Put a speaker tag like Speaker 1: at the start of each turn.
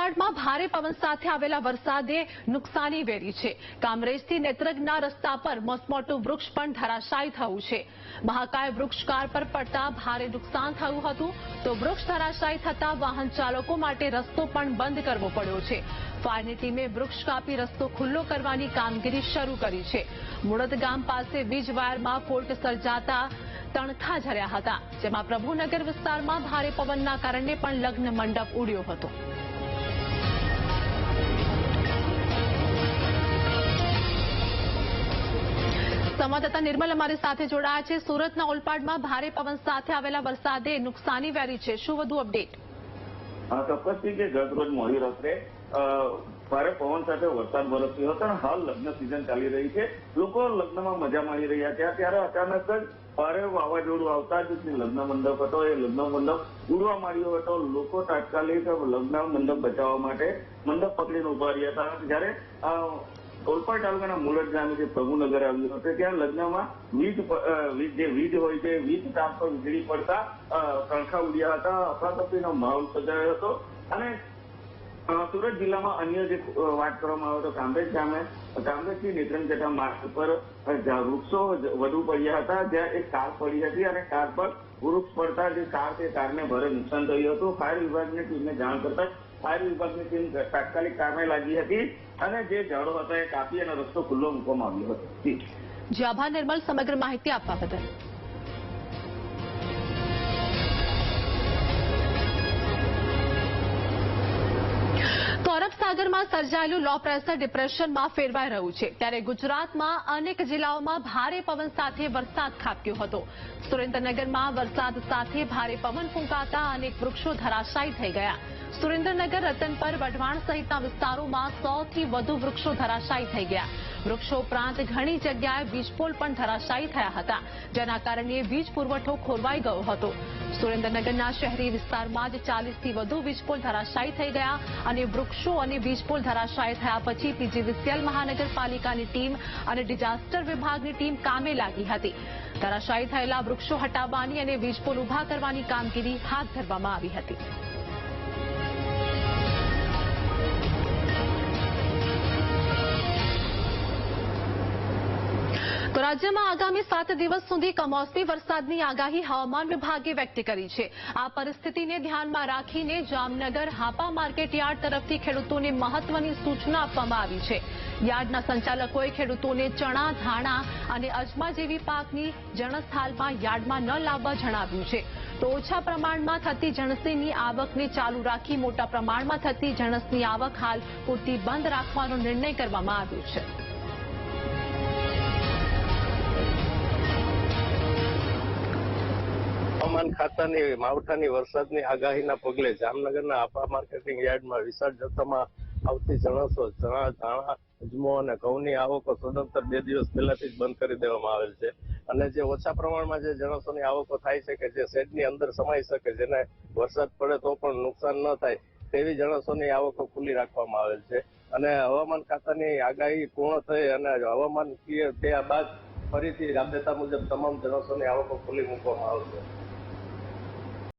Speaker 1: ઓલપાડમાં ભારે પવન સાથે આવેલા વરસાદે નુકસાની વેરી છે। કામરેજથી નેત્રજ્ઞના રસ્તા પર મસમોટું વૃક્ષ પણ ધરાશાયી થયું છે। મહાકાય વૃક્ષ કાર પર પડતા ભારે નુકસાન થયું હતું તો વૃક્ષ ધરાશાયી થતા વાહન ચાલકો માટે રસ્તો પણ બંધ કરવો પડ્યો છે। ફાયરની ટીમે વૃક્ષ કાપી રસ્તો ખુલ્લો કરવાની કામગીરી શરૂ કરી છે। મુળદ ગામ પાસે વીજ વાયરમાં ફોલ્ટ સર્જાતા તણખા ઝર્યા હતા, જેમાં પ્રભુનગર વિસ્તારમાં ભારે પવનના કારણે પણ લગ્ન મંડપ ઉડ્યો હતો। સંવાદદાતા નિર્મલ અમારી સાથે જોડાયા છે। સુરતના ઓલપાડમાં ભારે પવન સાથે આવેલા વરસાદે નુકસાની વેરી છે, શું વધુ અપડેટ?
Speaker 2: ચોક્કસથી કે ગત રોજ મોડી રાત્રે ભારે પવન સાથે વરસાદ વરસ્યો હતો અને હાલ લગ્ન સિઝન ચાલી રહી છે। લોકો લગ્નમાં મજા માણી રહ્યા હતા, ત્યારે અચાનક જ ભારે વાવાઝોડું આવતા જ લગ્ન મંડપ હતો એ લગ્ન મંડપ ઉડવા માંડ્યો હતો। લોકો તાત્કાલિક લગ્ન મંડપ બચાવવા માટે મંડપ પકડીને ઉભા રહ્યા હતા। જ્યારે ઓલપાડ તાલુકાના મુળદ ગામે જે પ્રભુનગર આવ્યું હતું ત્યાં લગ્નમાં વીજ હોય છે, વીજ તાર પર વીજળી પડતા તણખા ઉડ્યા હતા, અફરાતફરીનો માહોલ સર્જાયો હતો। અને સુરત જિલ્લામાં અન્ય જે વાત કરવામાં આવે તો કામરેજથી નેત્રંગ જતા માર્ગ પર વૃક્ષો વધુ પડ્યા હતા, જ્યાં એક કાર પડી હતી અને કાર પર વૃક્ષ પડતા જે કાર તે કારને ભારે નુકસાન થયું હતું। ફાયર વિભાગની ટીમને જાણ કરતા ફાયર વિભાગની ટીમ તાત્કાલિક કામે લાગી હતી અને જે ઝાડો હતા એ કાપી અને રસ્તો ખુલ્લો મૂકવામાં આવ્યો હતો।
Speaker 1: જી આભાર નિર્મલ, સમગ્ર માહિતી આપવા બદલ। તો અરબ સાગરમાં સર્જાયેલું લો પ્રેશર ડિપ્રેશનમાં ફેરવાઈ રહ્યું છે, ત્યારે ગુજરાતમાં અનેક જિલ્લાઓમાં ભારે પવન સાથે વરસાદ ખાબક્યો હતો। સુરેન્દ્રનગરમાં વરસાદ સાથે ભારે પવન ફૂંકાતા અનેક વૃક્ષો ધરાશાયી થઈ ગયા। સુરેન્દ્રનગર, રતનપર, વઢવાણ સહિતના વિસ્તારોમાં 100 થી વધુ વૃક્ષો ધરાશાયી થઈ ગયા। વૃક્ષો ઉપરાંત ઘણી જગ્યાએ વીજપોલ પણ ધરાશાયી થયા હતા, જેના કારણે વીજ પુરવઠો ખોરવાઈ ગયો હતો। સુરેન્દ્રનગરના શહેરી વિસ્તારમાં જ 40 થી વધુ વીજપોલ ધરાશાયી થઈ ગયા અને વૃક્ષો અને વીજપોલ ધરાશાયી થયા પછી પીજીવીસીએલ મહાનગરપાલિકાની ટીમ અને ડિઝાસ્ટર વિભાગની ટીમ કામે લાગી હતી। ધરાશાયી થયેલા વૃક્ષો હટાવવાની અને વીજપોલ ઉભા કરવાની કામગીરી હાથ ધરવામાં આવી હતી। તો રાજ્યમાં આગામી 7 દિવસ સુધી કમોસમી વરસાદની આગાહી હવામાન વિભાગે વ્યક્ત કરી છે। આ પરિસ્થિતિને ધ્યાનમાં રાખીને જામનગર હાપા માર્કેટ યાર્ડ તરફથી ખેડૂતોને મહત્વની સૂચના આપવામાં આવી છે। યાર્ડના સંચાલકોએ ખેડૂતોને ચણા, ધાણા અને અજમા જેવી પાકની જણસ હાલમાં યાર્ડમાં ન લાવવા જણાવ્યું છે। તો ઓછા પ્રમાણમાં થતી જણસીની આવકને ચાલુ રાખી મોટા પ્રમાણમાં થતી જણસની આવક હાલ પૂરતી બંધ રાખવાનો નિર્ણય કરવામાં આવ્યો છે।
Speaker 3: હવામાન ખાતાની માવઠાની વરસાદની આગાહીના પગલે જામનગરના હાપા માર્કેટિંગ યાર્ડમાં વિશાળ જથ્થામાં આવતી જણસો, ચણા, ધાણા, અજમો અને ઘઉંની આવકો સદંતર 2 દિવસ પહેલાથી જ બંધ કરી દેવામાં આવેલ છે। અને જે ઓછા પ્રમાણમાં જે જણસોની આવકો થાય છે કે જે શેડની અંદર સમાઈ શકે, જેને વરસાદ પડે તો પણ નુકસાન ન થાય તેવી જણસોની આવકો ખુલ્લી રાખવામાં આવેલ છે। અને હવામાન ખાતાની આગાહી પૂર્ણ થઈ અને હવામાન થયા બાદ ફરીથી રાબેતા મુજબ તમામ જણસોની આવકો ખુલ્લી મૂકવામાં આવશે।